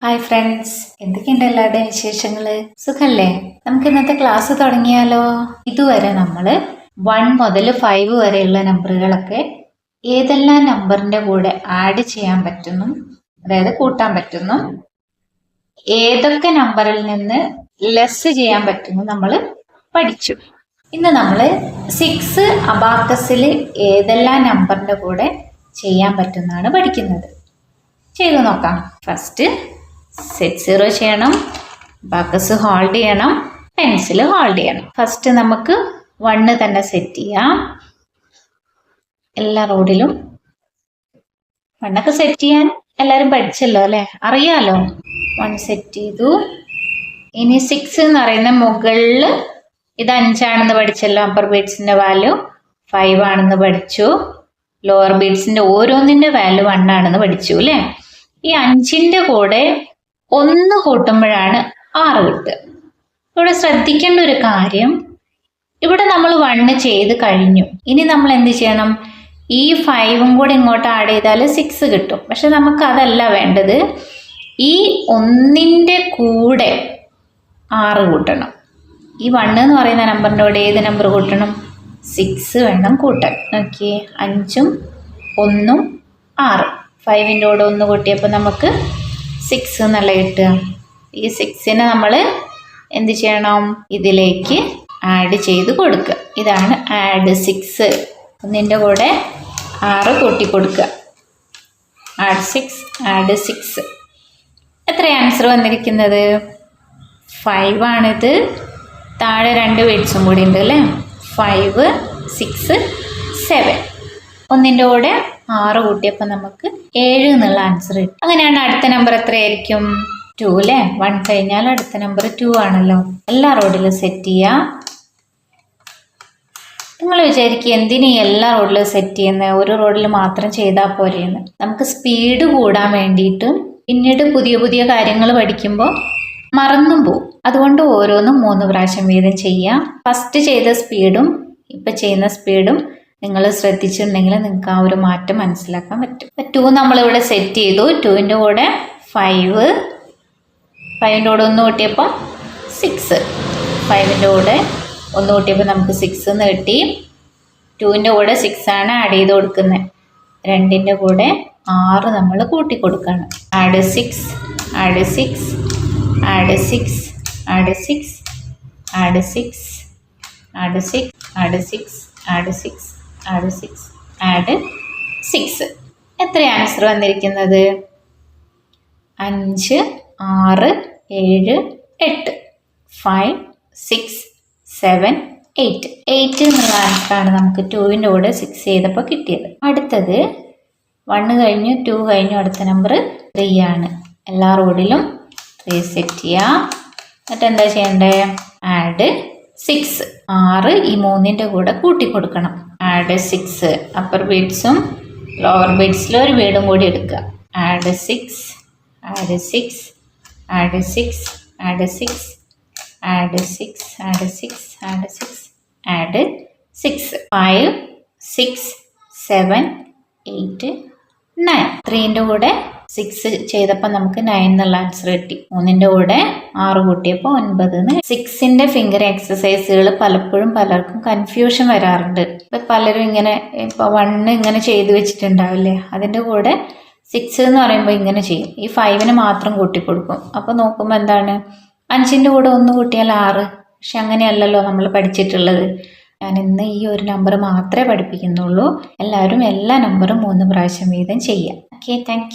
Hi friends, എന്തൊക്കെയുണ്ട് എല്ലാവരുടെയും വിശേഷങ്ങൾ? സുഖല്ലേ? നമുക്ക് ഇന്നത്തെ ക്ലാസ് തുടങ്ങിയാലോ? ഇതുവരെ നമ്മൾ 1 മുതൽ 5 വരെയുള്ള നമ്പറുകളൊക്കെ ഏതെല്ലാം നമ്പറിന്റെ കൂടെ ആഡ് ചെയ്യാൻ പറ്റുന്നു, അതായത് കൂട്ടാൻ പറ്റുന്നു, ഏതൊക്കെ നമ്പറിൽ നിന്ന് ലെസ് ചെയ്യാൻ പറ്റുന്നു നമ്മൾ പഠിച്ചു. ഇന്ന് നമ്മൾ 6 അബാക്കസിൽ ഏതെല്ലാം നമ്പറിന്റെ കൂടെ ചെയ്യാൻ പറ്റുന്നതാണ് പഠിക്കുന്നത്. ചെയ്തു നോക്കാം. ഫസ്റ്റ് സെറ്റ് 0 ചെയ്യണം, അബാക്കസ് ഹോൾഡ് ചെയ്യണം, പെൻസിൽ ഹോൾഡ് ചെയ്യണം. ഫസ്റ്റ് നമുക്ക് 1 തന്നെ സെറ്റ് ചെയ്യാം. എല്ലാ റോഡിലും 1 സെറ്റ് ചെയ്യാൻ എല്ലാവരും പഠിച്ചല്ലോ അല്ലേ, അറിയാലോ. 1 സെറ്റ് ചെയ്തു. ഇനി 6 എന്ന് പറയുന്ന മുകളിൽ ഇത് 5 ആണെന്ന് പഠിച്ചല്ലോ. അപ്പർ ബീഡ്സിന്റെ വാല്യൂ 5 ആണെന്ന് പഠിച്ചു. ലോവർ ബീഡ്സിന്റെ ഓരോന്നിന്റെ വാല്യൂ 1 ആണെന്ന് പഠിച്ചു അല്ലേ. ഈ 5ന്റെ കൂടെ 1 കൂട്ടുമ്പോഴാണ് 6 കിട്ടുക. ഇവിടെ ശ്രദ്ധിക്കേണ്ട ഒരു കാര്യം, ഇവിടെ നമ്മൾ 1 ചെയ്ത് കഴിഞ്ഞു. ഇനി നമ്മൾ എന്ത് ചെയ്യണം? ഈ 5ഉം കൂടെ ഇങ്ങോട്ട് ആഡ് ചെയ്താൽ 6 കിട്ടും. പക്ഷെ നമുക്ക് അതല്ല വേണ്ടത്. ഈ 1ന്റെ കൂടെ 6 കൂട്ടണം. ഈ 1 എന്ന് പറയുന്ന നമ്പറിൻ്റെ കൂടെ ഏത് നമ്പർ കൂട്ടണം? 6 വേണം കൂട്ടാൻ. നോക്കിയേ, 5ഉം 1ഉം 6. 5ൻ്റെ കൂടെ 1 കൂട്ടിയപ്പോൾ നമുക്ക് 6 എന്നല്ല കിട്ടുക. ഈ 6നെ നമ്മൾ എന്ത് ചെയ്യണം? ഇതിലേക്ക് ആഡ് ചെയ്ത് കൊടുക്കുക. ഇതാണ് ആഡ് 6. 1ൻ്റെ കൂടെ 6 കൂട്ടി കൊടുക്കുക. ആഡ് 6. എത്ര ആൻസർ വന്നിരിക്കുന്നത്? 5 ആണിത്. താഴെ 2 ബീഡ്സും കൂടി ഉണ്ട് അല്ലേ. 5, 6, 7. 1ൻ്റെ കൂടെ 6 കൂട്ടിയപ്പോൾ നമുക്ക് 7 എന്നുള്ള ആൻസർ കിട്ടും. അങ്ങനെയാണ് അടുത്ത നമ്പർ എത്രയായിരിക്കും? 2 അല്ലേ. 1 കഴിഞ്ഞാൽ അടുത്ത നമ്പർ 2 ആണല്ലോ. എല്ലാ റോഡിലും സെറ്റ് ചെയ്യാം. നിങ്ങൾ വിചാരിക്കുക, എന്തിനീ എല്ലാ റോഡിലും സെറ്റ് ചെയ്യുന്നത്? ഒരു റോഡിൽ മാത്രം ചെയ്താൽ പോരെയെന്ന്. നമുക്ക് സ്പീഡ് കൂടാൻ വേണ്ടിയിട്ടും പിന്നീട് പുതിയ പുതിയ കാര്യങ്ങൾ പഠിക്കുമ്പോൾ മറന്നും പോവും. അതുകൊണ്ട് ഓരോന്നും 3 പ്രാവശ്യം വീതം ചെയ്യാം. ഫസ്റ്റ് ചെയ്ത സ്പീഡും ഇപ്പം ചെയ്യുന്ന സ്പീഡും നിങ്ങൾ ശ്രദ്ധിച്ചിട്ടുണ്ടെങ്കിൽ നിങ്ങൾക്ക് ആ ഒരു മാറ്റം മനസ്സിലാക്കാൻ പറ്റും. 2 നമ്മളിവിടെ സെറ്റ് ചെയ്തു. 2ൻ്റെ കൂടെ 5, 5ൻ്റെ കൂടെ 1 കൂട്ടിയപ്പോൾ 6. 5ൻ്റെ കൂടെ 1 കൂട്ടിയപ്പോൾ നമുക്ക് 6 എന്ന് കിട്ടി. 2ൻ്റെ കൂടെ 6 ആണ് ആഡ് ചെയ്ത് കൊടുക്കുന്നത്. 2ൻ്റെ കൂടെ 6 നമ്മൾ കൂട്ടി കൊടുക്കണം. Add 6, add 6, add 6, add 6, add 6, add 6, add 6, add 6, add 6, add 6. എത്ര ആൻസർ വന്നിരിക്കുന്നത്? 5, 6, 7, 8. 5, 6, 7, 8. 8 എന്നുള്ള ആൻസറാണ് നമുക്ക് 2ൻ്റെ കൂടെ 6 ചെയ്തപ്പോൾ കിട്ടിയത്. അടുത്തത് 1 കഴിഞ്ഞു, 2 കഴിഞ്ഞു, അടുത്ത നമ്പർ 3 ആണ്. എല്ലാ റോഡിലും 3 സെറ്റ് ചെയ്യാം. എന്നിട്ട് എന്താ ചെയ്യേണ്ടത്? ആഡ് 6. 6 ഈ 3ൻ്റെ കൂടെ കൂട്ടി കൊടുക്കണം. ആഡ് 6. അപ്പർ ബീഡ്സും ലോവർ ബീഡ്സിലും ഒരു ബീഡും കൂടി എടുക്കുക. Add 6, add 6, add 6, add 6, add 6, add 6, add 6, add 6. 5, 6, 7, 8, 9. 3ൻ്റെ കൂടെ 6 ചെയ്തപ്പോൾ നമുക്ക് 9 എന്നുള്ള ആൻസർ കിട്ടി. 3ൻ്റെ കൂടെ 6 കൂട്ടിയപ്പോൾ 9. 6ൻ്റെ ഫിംഗർ എക്സസൈസുകൾ പലപ്പോഴും പലർക്കും കൺഫ്യൂഷൻ വരാറുണ്ട്. ഇപ്പം പലരും ഇങ്ങനെ ഇപ്പോൾ 1 ഇങ്ങനെ ചെയ്ത് വെച്ചിട്ടുണ്ടാവില്ലേ, അതിൻ്റെ കൂടെ 6 എന്ന് പറയുമ്പോൾ ഇങ്ങനെ ചെയ്യും. ഈ 5ന് മാത്രം കൂട്ടി കൊടുക്കും. അപ്പോൾ നോക്കുമ്പോൾ എന്താണ്? 5ൻ്റെ കൂടെ 1 കൂട്ടിയാൽ 6. പക്ഷെ അങ്ങനെയല്ലല്ലോ നമ്മൾ പഠിച്ചിട്ടുള്ളത്. ഞാൻ ഇന്ന് ഈ ഒരു നമ്പർ മാത്രമേ പഠിപ്പിക്കുന്നുള്ളൂ. എല്ലാവരും എല്ലാ നമ്പറും 3 പ്രാവശ്യം വീതം ചെയ്യാം. Okay, thank you.